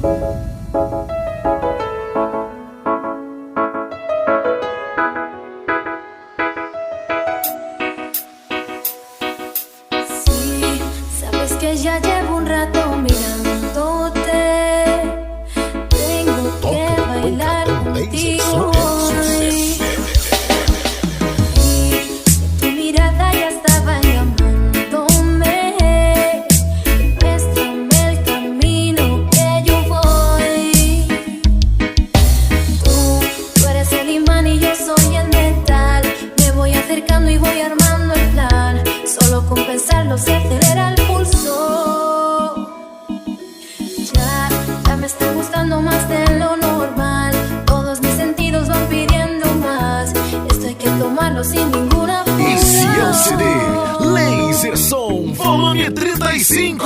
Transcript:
Sí, sabes que ya llevo un rato mirándote. Tengo que bailar contigo hoy. Y tu mirada ya estaba llamándome. Muéstrame el camino que yo voy. Tú eres el imán y yo soy el metal. Me voy acercando y voy armando el plan. Solo con pensarlo se acelera el pulso. Ya me está gustando más de lo normal. Todos mis sentidos van pidiendo más. Esto hay que tomarlo sin ninguna apuro. Esse é o CD Laser Som Volume 35.